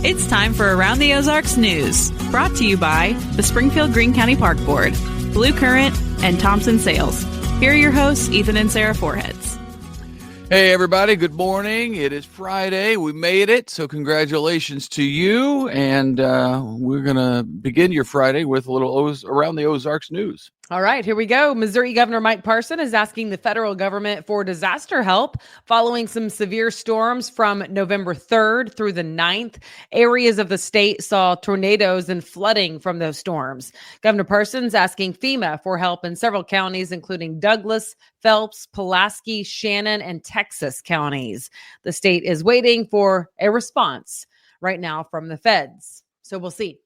It's time for Around the Ozarks News, brought to you by the Springfield Greene County Park Board, Blue Current, and Thompson Sales. Here are your hosts, Ethan and Sara Foreheads. Hey, everybody. Good morning. It is Friday. We made it, so congratulations to you. And we're going to begin your Friday with a little Around the Ozarks News. All right, here we go. Missouri Governor Mike Parson is asking the federal government for disaster help following some severe storms from November 3rd through the 9th. Areas of the state saw tornadoes and flooding from those storms. Governor Parson's asking FEMA for help in several counties, including Douglas, Phelps, Pulaski, Shannon, and Texas counties. The state is waiting for a response right now from the feds. So we'll see.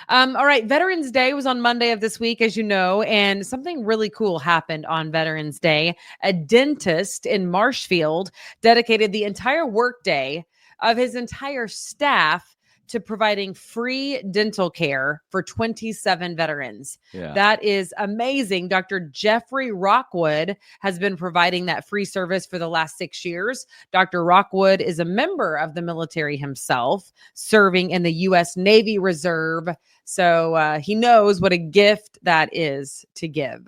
All right. Veterans Day was on Monday of this week, as you know, and something really cool happened on Veterans Day. A dentist in Marshfield dedicated the entire workday of his entire staff to providing free dental care for 27 veterans. Yeah. That is amazing. Dr. Jeffrey Rockwood has been providing that free service for the last 6 years. Dr. Rockwood is a member of the military himself, serving in the U.S. Navy Reserve. So he knows what a gift that is to give.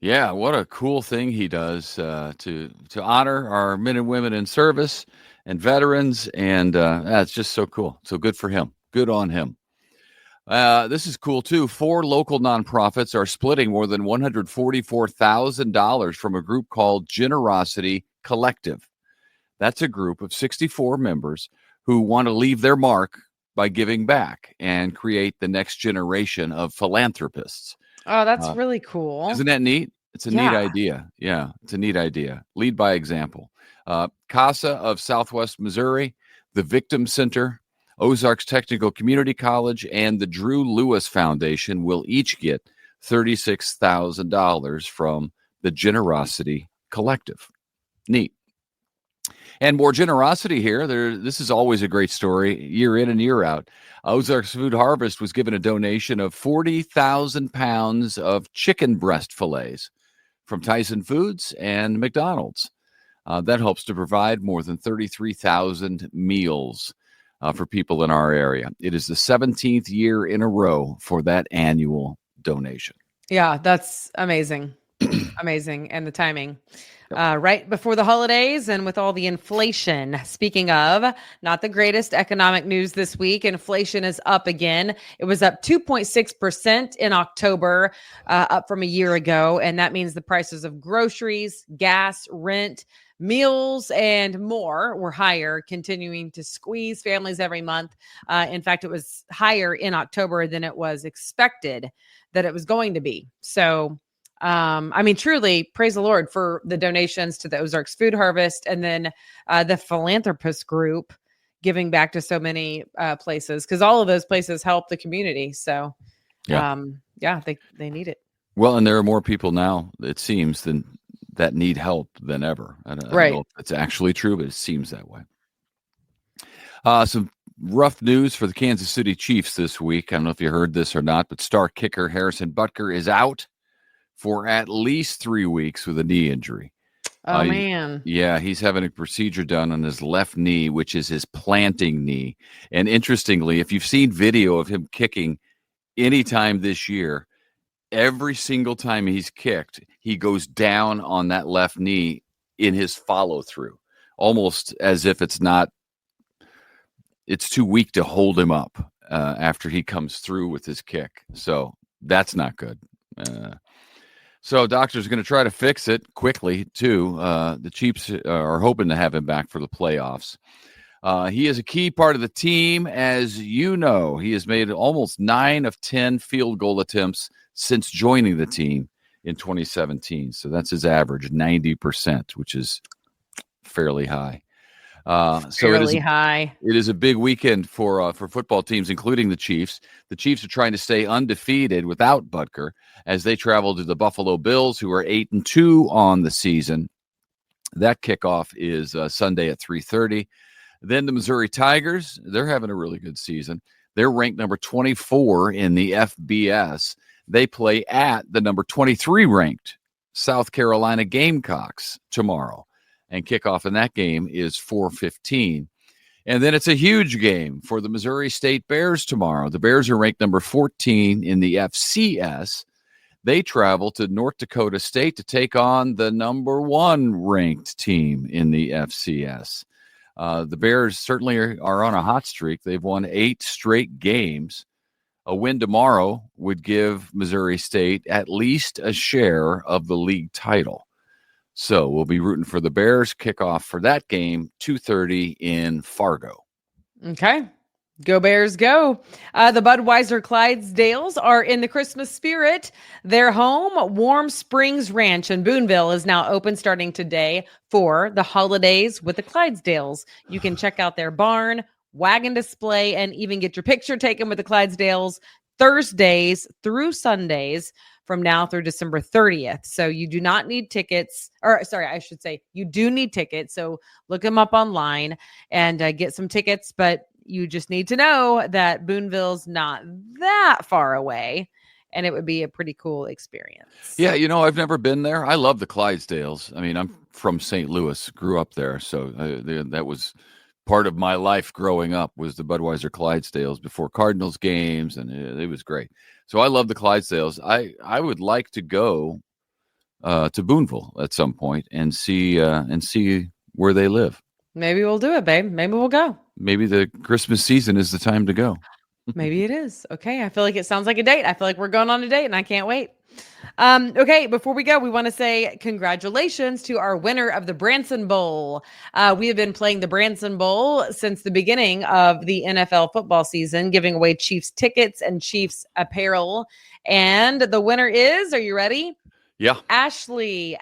Yeah, what a cool thing he does to honor our men and women in service and veterans, and it's just so cool. So good for him. Good on him. This is cool, too. 4 local nonprofits are splitting more than $144,000 from a group called Generosity Collective. That's a group of 64 members who want to leave their mark by giving back and create the next generation of philanthropists. Oh, that's really cool. Isn't that neat? It's a neat idea. Yeah, it's a neat idea. Lead by example. CASA of Southwest Missouri, the Victim Center, Ozarks Technical Community College, and the Drew Lewis Foundation will each get $36,000 from the Generosity Collective. Neat. And more generosity here. This is always a great story, year in and year out. Ozarks Food Harvest was given a donation of 40,000 pounds of chicken breast fillets from Tyson Foods and McDonald's. That helps to provide more than 33,000 meals for people in our area. It is the 17th year in a row for that annual donation. Yeah, that's amazing. Amazing. And the timing. Right before the holidays and with all the inflation. Speaking of, not the greatest economic news this week. Inflation is up again. It was up 2.6% in October, up from a year ago. And that means the prices of groceries, gas, rent, meals, and more were higher, continuing to squeeze families every month. In fact, it was higher in October than it was expected that it was going to be. So truly, praise the Lord for the donations to the Ozarks Food Harvest and then the philanthropist group giving back to so many places, because all of those places help the community. So, they need it. Well, and there are more people now, it seems, that need help than ever. I don't know if it's actually true, but it seems that way. Some rough news for the Kansas City Chiefs this week. I don't know if you heard this or not, but star kicker Harrison Butker is out for at least 3 weeks with a knee injury. Oh, man. Yeah, he's having a procedure done on his left knee, which is his planting knee. And interestingly, if you've seen video of him kicking anytime this year, every single time he's kicked, he goes down on that left knee in his follow-through, almost as if it's too weak to hold him up after he comes through with his kick. So that's not good. So doctors are going to try to fix it quickly, too. The Chiefs are hoping to have him back for the playoffs. He is a key part of the team. As you know, he has made almost 9 of 10 field goal attempts since joining the team in 2017. So that's his average, 90%, which is fairly high. It is a big weekend for football teams, including the Chiefs. The Chiefs are trying to stay undefeated without Butker as they travel to the Buffalo Bills, who are 8-2 on the season. That kickoff is Sunday at 3:30. Then the Missouri Tigers, they're having a really good season. They're ranked number 24 in the FBS. They play at the number 23 ranked South Carolina Gamecocks tomorrow. And kickoff in that game is 4:15. And then it's a huge game for the Missouri State Bears tomorrow. The Bears are ranked number 14 in the FCS. They travel to North Dakota State to take on the number 1 ranked team in the FCS. The Bears certainly are on a hot streak. They've won 8 straight games. A win tomorrow would give Missouri State at least a share of the league title. So we'll be rooting for the Bears. Kickoff for that game, 2:30 in Fargo. Okay. Go Bears, go. The Budweiser Clydesdales are in the Christmas spirit. Their home, Warm Springs Ranch in Boonville, is now open starting today for the holidays with the Clydesdales. You can check out their barn, wagon display, and even get your picture taken with the Clydesdales Thursdays through Sundays from now through December 30th. So you do not need tickets, you do need tickets. So look them up online and get some tickets, but you just need to know that Boonville's not that far away, and it would be a pretty cool experience. Yeah, I've never been there. I love the Clydesdales. I mean, I'm from St. Louis, grew up there, so that was part of my life growing up was the Budweiser Clydesdales before Cardinals games, and it was great. So I love the Clydesdales. I would like to go to Boonville at some point and see where they live. Maybe we'll do it, babe. Maybe we'll go. Maybe the Christmas season is the time to go. Maybe it is. Okay. I feel like it sounds like a date. I feel like we're going on a date and I can't wait. Okay. Before we go, we want to say congratulations to our winner of the Branson Bowl. We have been playing the Branson Bowl since the beginning of the NFL football season, giving away Chiefs tickets and Chiefs apparel. And the winner is, are you ready? Yeah. Ashley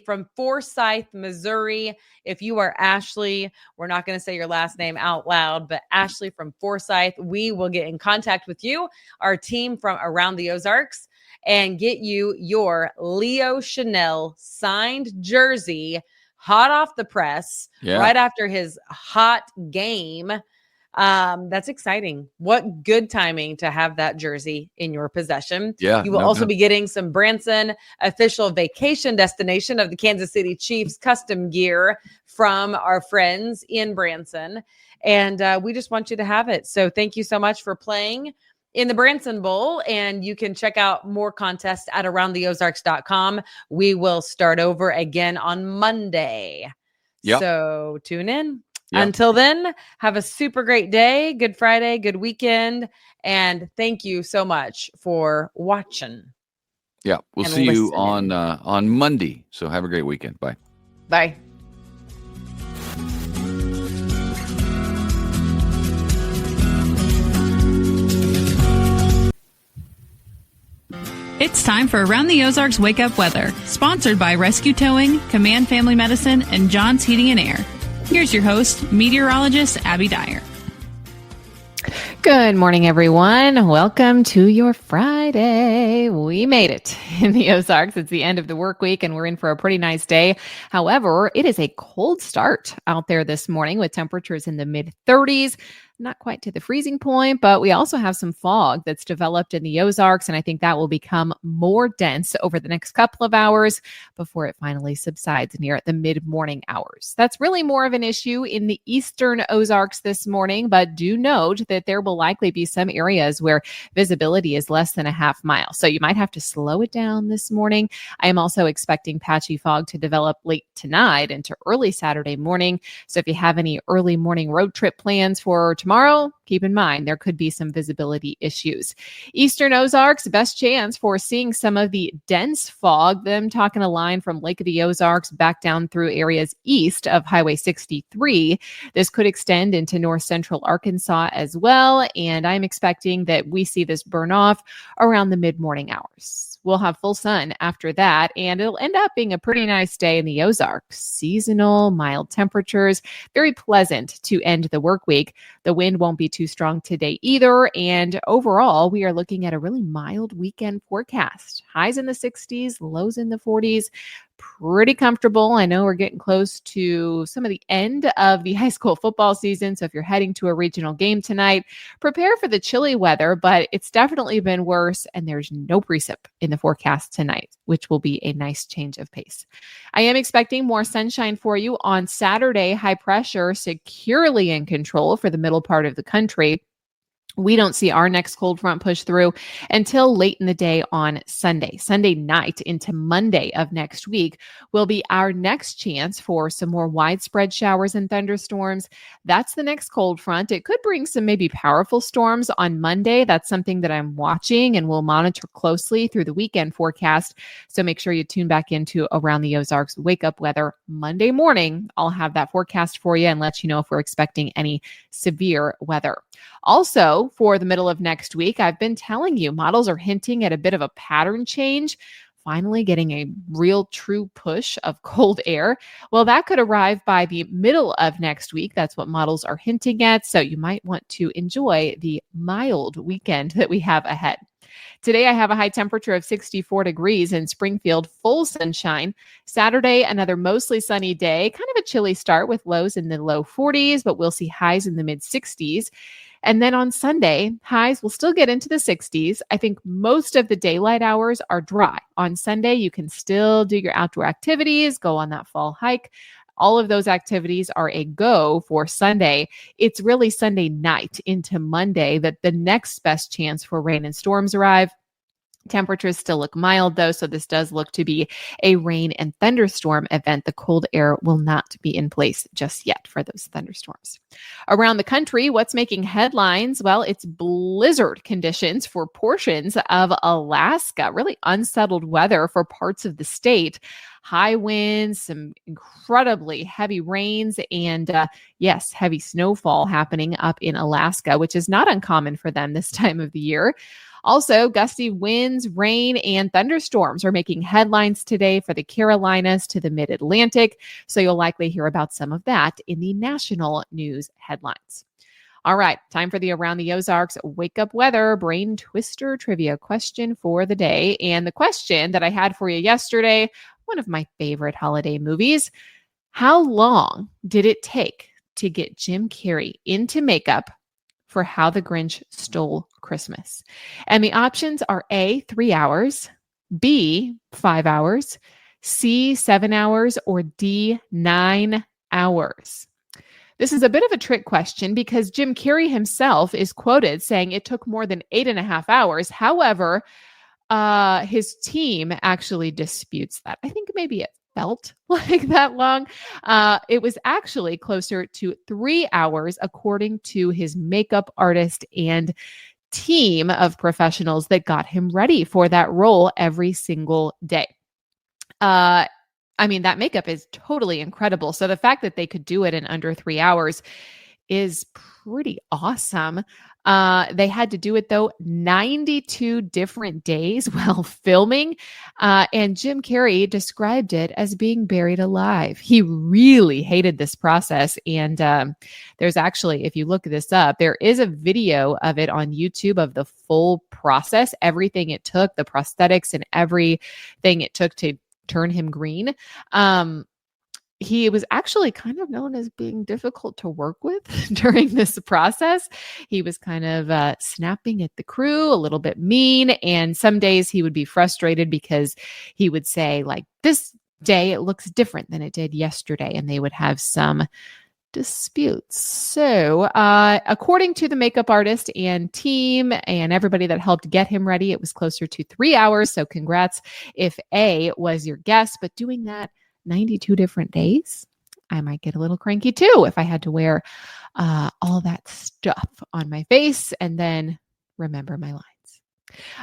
from Forsyth, Missouri. If you are Ashley, we're not going to say your last name out loud, but Ashley from Forsyth, we will get in contact with you, our team from around the Ozarks, and get you your Leo Chanel signed jersey, hot off the press, right after his hot game. That's exciting. What good timing to have that jersey in your possession. Yeah. You will also be getting some Branson official vacation destination of the Kansas City Chiefs custom gear from our friends in Branson. And we just want you to have it. So thank you so much for playing in the Branson Bowl. And you can check out more contests at aroundtheozarks.com. We will start over again on Monday. Yep. So tune in. Yep. Until then, have a super great day, good Friday, good weekend, and thank you so much for watching. Yeah, we'll see you on Monday. So have a great weekend. Bye. Bye. It's time for Around the Ozarks Wake Up Weather, sponsored by Rescue Towing, Command Family Medicine, and John's Heating and Air. Here's your host, meteorologist Abby Dyer. Good morning, everyone. Welcome to your Friday. We made it in the Ozarks. It's the end of the work week and we're in for a pretty nice day. However, it is a cold start out there this morning with temperatures in the mid 30s. Not quite to the freezing point, but we also have some fog that's developed in the Ozarks, and I think that will become more dense over the next couple of hours before it finally subsides near the mid-morning hours. That's really more of an issue in the eastern Ozarks this morning, but do note that there will likely be some areas where visibility is less than a half mile, so you might have to slow it down this morning. I am also expecting patchy fog to develop late tonight into early Saturday morning, so if you have any early morning road trip plans for tomorrow, keep in mind there could be some visibility issues. Eastern Ozarks, best chance for seeing some of the dense fog. Them talking a line from Lake of the Ozarks back down through areas east of Highway 63. This could extend into north central Arkansas as well, and I'm expecting that we see this burn off around the mid-morning hours. We'll have full sun after that, and it'll end up being a pretty nice day in the Ozarks. Seasonal, mild temperatures, very pleasant to end the work week. The wind won't be too strong today either, and overall, we are looking at a really mild weekend forecast. Highs in the 60s, lows in the 40s. pretty comfortable. I know we're getting close to some of the end of the high school football season. So if you're heading to a regional game tonight, prepare for the chilly weather, but it's definitely been worse. And there's no precip in the forecast tonight, which will be a nice change of pace. I am expecting more sunshine for you on Saturday. High pressure securely in control for the middle part of the country. We don't see our next cold front push through until late in the day on Sunday. Sunday night into Monday of next week will be our next chance for some more widespread showers and thunderstorms. That's the next cold front. It could bring some maybe powerful storms on Monday. That's something that I'm watching and will monitor closely through the weekend forecast. So make sure you tune back into Around the Ozarks Wake Up Weather Monday morning. I'll have that forecast for you and let you know if we're expecting any severe weather. Also, for the middle of next week, I've been telling you, models are hinting at a bit of a pattern change, finally getting a real true push of cold air. Well, that could arrive by the middle of next week. That's what models are hinting at. So you might want to enjoy the mild weekend that we have ahead. Today, I have a high temperature of 64 degrees in Springfield, full sunshine. Saturday, another mostly sunny day, kind of a chilly start with lows in the low 40s, but we'll see highs in the mid 60s. And then on Sunday, highs will still get into the 60s. I think most of the daylight hours are dry. On Sunday, you can still do your outdoor activities, go on that fall hike. All of those activities are a go for Sunday. It's really Sunday night into Monday that the next best chance for rain and storms arrive. Temperatures still look mild, though, so this does look to be a rain and thunderstorm event. The cold air will not be in place just yet for those thunderstorms. Around the country, what's making headlines? Well, it's blizzard conditions for portions of Alaska, really unsettled weather for parts of the state. High winds, some incredibly heavy rains, and yes, heavy snowfall happening up in Alaska, which is not uncommon for them this time of the year. Also, gusty winds, rain, and thunderstorms are making headlines today for the Carolinas to the mid-Atlantic. So you'll likely hear about some of that in the national news headlines. All right, time for the Around the Ozarks Wake Up Weather Brain Twister Trivia question for the day. And the question that I had for you yesterday, one of my favorite holiday movies, how long did it take to get Jim Carrey into makeup for How the Grinch Stole Christmas? And the options are A, 3 hours, B, 5 hours, C, 7 hours, or D, 9 hours. This is a bit of a trick question because Jim Carrey himself is quoted saying it took more than 8.5 hours. However, his team actually disputes that. I think maybe it felt like that long. It was actually closer to 3 hours, according to his makeup artist and team of professionals that got him ready for that role every single day. I mean, that makeup is totally incredible. So the fact that they could do it in under 3 hours is pretty awesome. They had to do it, though, 92 different days while filming. And Jim Carrey described it as being buried alive. He really hated this process. And there's actually, if you look this up, there is a video of it on YouTube of the full process, everything it took, the prosthetics and everything it took to turn him green. He was actually kind of known as being difficult to work with during this process. He was kind of snapping at the crew, a little bit mean. And some days he would be frustrated because he would say, like, this day it looks different than it did yesterday. And they would have some disputes. So according to the makeup artist and team and everybody that helped get him ready, it was closer to 3 hours. So congrats if A was your guess. But doing that 92 different days, I might get a little cranky too if I had to wear all that stuff on my face and then remember my lines.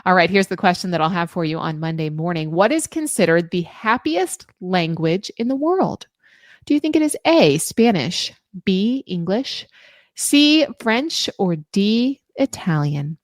All right, here's the question that I'll have for you on Monday morning. What is considered the happiest language in the world? Do you think it is A, Spanish, B, English, C, French, or D, Italian?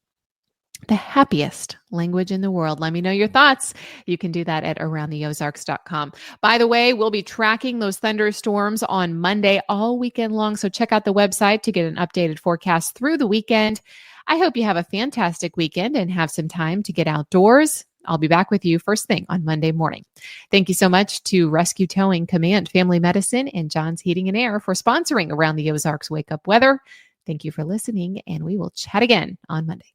The happiest language in the world. Let me know your thoughts. You can do that at aroundtheozarks.com. By the way, we'll be tracking those thunderstorms on Monday all weekend long. So check out the website to get an updated forecast through the weekend. I hope you have a fantastic weekend and have some time to get outdoors. I'll be back with you first thing on Monday morning. Thank you so much to Rescue Towing Command Family Medicine and John's Heating and Air for sponsoring Around the Ozarks Wake Up Weather. Thank you for listening, and we will chat again on Monday.